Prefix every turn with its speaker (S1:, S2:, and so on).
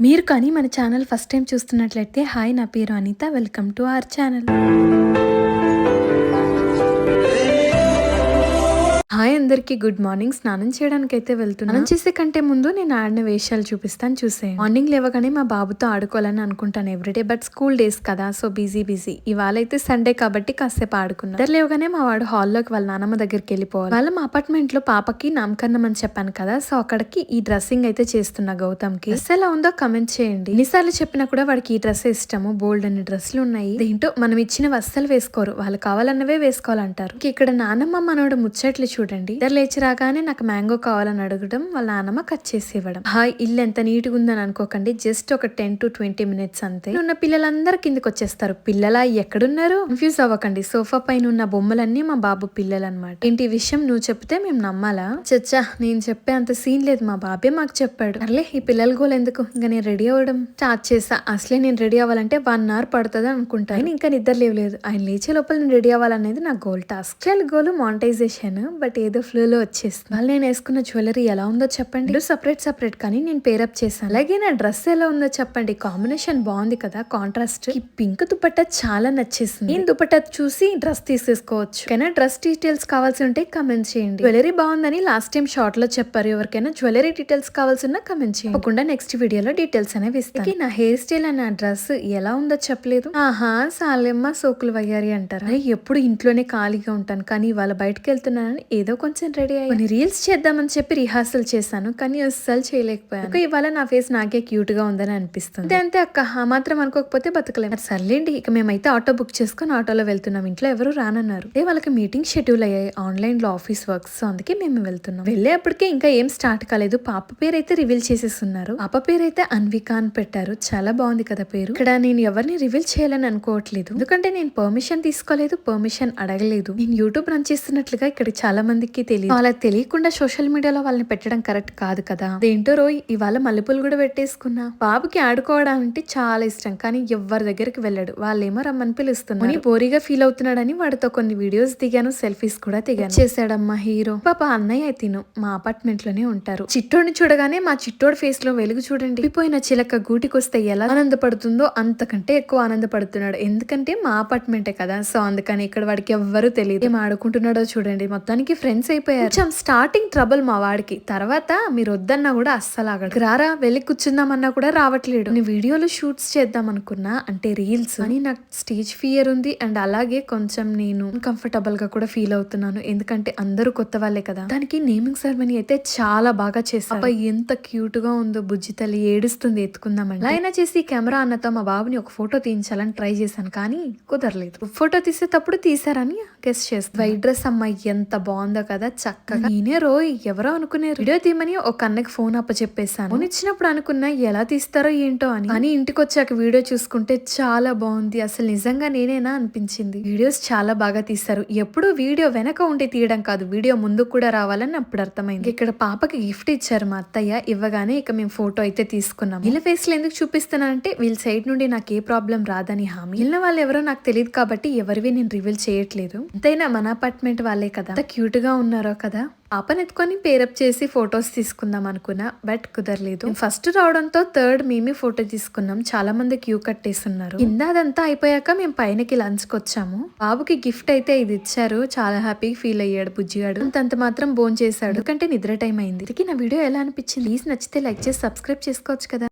S1: మీరు కానీ మన ఛానల్ ఫస్ట్ టైం చూస్తున్నట్లయితే హాయ్, నా పేరు Anitha. Welcome to our channel. Hi అందరికి గుడ్ మార్నింగ్. స్నానం చేయడానికి అయితే వెళ్తున్నాను. స్నానం చేసే కంటే ముందు నేను ఆడిన వేషాలు చూపిస్తాను చూసే. మార్నింగ్ లేవగానే మా బాబుతో ఆడుకోవాలని అనుకుంటాను ఎవ్రీడే, బట్ స్కూల్ డేస్ కదా, సో బిజీ. ఇవాళ అయితే సండే కాబట్టి కాసేపు ఆడుకున్నాను. ఇద్దరు లేవగానే మా వాడు హాల్లోకి వాళ్ళ నాన్నమ్మ దగ్గరికి వెళ్ళిపోవాలి. వాళ్ళ మా అపార్ట్మెంట్ లో పాపకి నామకరణం అని చెప్పాను కదా, సో అక్కడికి ఈ డ్రెస్సింగ్ అయితే చేస్తున్నా గౌతమ్ కి. డ్రెస్ ఎలా ఉందో కమెంట్ చేయండి. ఎన్నిసార్లు చెప్పినా కూడా వాడికి ఈ డ్రెస్ ఇష్టము. బోల్డ్ అన్ని డ్రెస్సులు ఉన్నాయి. ఏంటో మనం ఇచ్చిన వస్తలు వేసుకోరు, వాళ్ళు కావాలన్నవే వేసుకోవాలంటారు. ఇక్కడ నానమ్మ మనోడు ముచ్చట్లు చూడండి. ఇద్దరు లేచి రాగానే నాకు మ్యాంగో కావాలని అడగడం, వాళ్ళ నాన్నమ్మ కట్ చేసి ఇవ్వడం. హాయ్, ఇల్లు ఎంత నీట్ గా ఉందని అనుకోకండి, జస్ట్ ఒక 10 to 20 minutes అంతే. ఉన్న పిల్లలందరూ కిందికి వచ్చేస్తారు. పిల్లలా ఎక్కడున్నారు కన్ఫ్యూజ్ అవ్వకండి. సోఫా పైన ఉన్న బొమ్మలన్నీ మా బాబు పిల్లలు అనమాట. ఏంటి ఈ విషయం నువ్వు చెప్తే మేము నమ్మాలా? చచ్చా, నేను చెప్పే అంత సీన్ లేదు, మా బాబే మాకు చెప్పాడు. అర్లే ఈ పిల్లల గోలు ఎందుకు, ఇంకా నేను రెడీ అవ్వడం స్టార్ట్ చేసా. అసలే నేను రెడీ అవ్వాలంటే 1 hour పడుతుంది అనుకుంటాను. ఇంకా నిద్ర లేవలేదు. ఆయన లేచే లోపల నేను రెడీ అవ్వాలనేది నా goal task. Goal monetization, but ఏదో ఫ్లోలో వచ్చేస్తుంది. వాళ్ళు నేను వేసుకున్న జ్యువెలరీ ఎలా ఉందో చెప్పండి. సపరేట్ కానీ నేను పేరప్ చేశాను. అలాగే నా డ్రెస్ ఎలా ఉందో చెప్పండి. కాంబినేషన్ బాగుంది కదా, కాంట్రాస్ట్. ఈ పింక్ దుపట్టా చాలా నచ్చేసింది. నేను దుపట్టా చూసి డ్రెస్ తీసేసుకోవచ్చు. కానీ డ్రెస్ డీటెయిల్స్ కావాల్సి ఉంటే కమెంట్ చేయండి. జ్యువెలరీ బాగుందని లాస్ట్ టైం షార్ట్ లో చెప్పారు. ఎవరికైనా జ్యువెలరీ డీటెయిల్స్ కావాల్సిన కమెంట్ చేయండి. తప్పకుండా నెక్స్ట్ వీడియోలో డీటెయిల్స్ అనేవి ఇస్తాను. నా హెయిర్ స్టైల్ అండ్ నా డ్రెస్ ఎలా ఉందో చెప్పలేదు. ఆహా, సాలెమ్మ సోకులు వయ్యారి అంటారా? ఎప్పుడు ఇంట్లోనే ఖాళీగా ఉంటాను, కానీ ఇవాళ బయటకు వెళ్తున్నానని ఏదో కొంచెం రెడీ అయ్యి రీల్స్ చేద్దామని చెప్పి రిహార్సల్ చేశాను, కానీ అస్సలు చేయలేకపోయాను. ఇవాళ నా ఫేస్ నాకే క్యూట్ గా ఉందని అనిపిస్తుంది. అంతే అక్క, ఆ మాత్రం అనుకోకపోతే బతకలేము. సర్లేండి, ఇక మేమైతే ఆటో బుక్ చేసుకుని ఆటోలో వెళ్తున్నాం. ఇంట్లో ఎవరు రానన్నారు. వాళ్ళకి మీటింగ్ షెడ్యూల్ అయ్యాయి ఆన్లైన్ లో, ఆఫీస్ వర్క్స్, సో అందుకే మేము వెళ్తున్నాం. వెళ్ళేప్పటికే ఇంకా ఏం స్టార్ట్ కాలేదు. పాప పేరు అయితే రివీల్ చేసేస్తున్నారు. పాప పేరు అయితే అన్విక అని పెట్టారు. చాలా బాగుంది కదా పేరు. ఇక్కడ నేను ఎవరిని రివీల్ చేయాలని అనుకోవట్లేదు, ఎందుకంటే నేను పర్మిషన్ తీసుకోలేదు, పర్మిషన్ అడగలేదు. నేను యూట్యూబ్ రన్ చేస్తున్నట్లుగా ఇక్కడ చాలా మందికి తెలియదు. వాళ్ళకి తెలియకుండా సోషల్ మీడియాలో వాళ్ళని పెట్టడం కరెక్ట్ కాదు కదా. అదేంటో రోయ్, ఇవాళ మల్లెపూలు కూడా పెట్టేసుకున్నా. బాబుకి ఆడుకోవడం అంటే చాలా ఇష్టం, కానీ ఎవరి దగ్గరికి వెళ్ళాడు. వాళ్ళేమో రమ్మని పిలుస్తున్నారు. బోరీగా ఫీల్ అవుతున్నాడని వాడితో కొన్ని వీడియోస్ దిగాను, సెల్ఫీస్ కూడా దిగాను. చేశాడమ్మా హీరో. పాప అన్నయ్య తిను మా అపార్ట్మెంట్ లోనే ఉంటారు. చిట్టోడిని చూడగానే మా చిట్టోడి ఫేస్ లో వెలుగు చూడండి. పోయిన చిలక గూటికొస్తే ఎలా ఆనందపడుతుందో అంతకంటే ఎక్కువ ఆనందపడుతున్నాడు. ఎందుకంటే మా అపార్ట్మెంటే కదా, సో అందుకని ఇక్కడ వాడికి ఎవ్వరూ తెలియదు. ఏం ఆడుకుంటున్నాడో చూడండి. మొత్తానికి ఫ్రెండ్స్ అయిపోయారు. కొంచెం స్టార్టింగ్ ట్రబుల్ మా వాడికి, తర్వాత మీరు వద్దన్నా కూడా అస్సలు ఆగడు. రారా వెళ్ళి కూర్చుందామన్నా కూడా రావట్లేడు. నేను వీడియోలు షూట్స్ చేద్దాం అనుకున్నా, అంటే రీల్స్ అని, నాకు స్టేజ్ ఫియర్ ఉంది. అండ్ అలాగే కొంచెం నేను కంఫర్టబుల్ గా కూడా ఫీల్ అవుతున్నాను, ఎందుకంటే అందరూ కొత్త వాళ్ళే కదా. దానికి నేమింగ్ సెరమనీ అయితే చాలా బాగా చేశారు. ఎంత క్యూట్ గా ఉందో, బుజ్జి తల్లి ఏడుస్తుంది, ఎత్తుకుందామని. అయినా చేసి కెమెరా అన్నతో మా బాబుని ఒక ఫోటో తీయించాలని ట్రై చేశాను, కానీ కుదరలేదు. ఫోటో తీసేటప్పుడు తీసారని గెస్ చేస్తాను. వైట్ డ్రెస్ అమ్మాయి ఎంత బాగుందో కదా, చక్కగా. నేనే రోయ్ ఎవరో అనుకున్నారు. వీడియో తీయమని ఒక అన్నకి ఫోన్ చెప్పేశాను. ఫోన్ ఇచ్చినప్పుడు అనుకున్నా ఎలా తీస్తారో ఏంటో అని, కానీ ఇంటికి వచ్చాక వీడియో చూసుకుంటే చాలా బాగుంది. అసలు నిజంగా నేనేనా అనిపించింది. వీడియోస్ చాలా బాగా తీస్తారు. ఎప్పుడు వీడియో వెనక ఉండి తీయడం కాదు, వీడియో ముందు కూడా రావాలని అప్పుడు అర్థమైంది. ఇక్కడ పాపకి గిఫ్ట్ ఇచ్చారు మా అత్తయ్య. ఇవ్వగానే ఇక మేము ఫోటో అయితే తీసుకున్నాం. వీళ్ళ ఫేస్ లో ఎందుకు చూపిస్తున్నానంటే వీళ్ళ సైడ్ నుండి నాకు ఏ ప్రాబ్లం రాదని హామీ. వీళ్ళ వాళ్ళు ఎవరో నాకు తెలియదు కాబట్టి ఎవరివి నేను రివీల్ చేయట్లేదు. ఎంతైనా మన అపార్ట్మెంట్ వాళ్ళే కదా, ఎంత క్యూట్ గా ఉన్నారో కదా. పాపని ఎత్తుకొని పేరప్ చేసి ఫొటోస్ తీసుకుందాం అనుకున్నా, బట్ కుదరలేదు. ఫస్ట్ రావడంతో థర్డ్ మేమే ఫోటో తీసుకున్నాం. చాలా మంది క్యూ కట్టేస్తున్నారు. కింద అదంతా అయిపోయాక మేము పైనకి లంచ్ కి వచ్చాము. బాబుకి గిఫ్ట్ అయితే ఇది ఇచ్చారు. చాలా హ్యాపీగా ఫీల్ అయ్యాడు బుజ్జిగాడు. అంత మాత్రం బోన్ చేశాడు, ఎందుకంటే నిద్ర టైం అయింది. నా వీడియో ఎలా అనిపించింది? ప్లీజ్ నచ్చితే లైక్ చేసి సబ్స్క్రైబ్ చేసుకోవచ్చు కదా.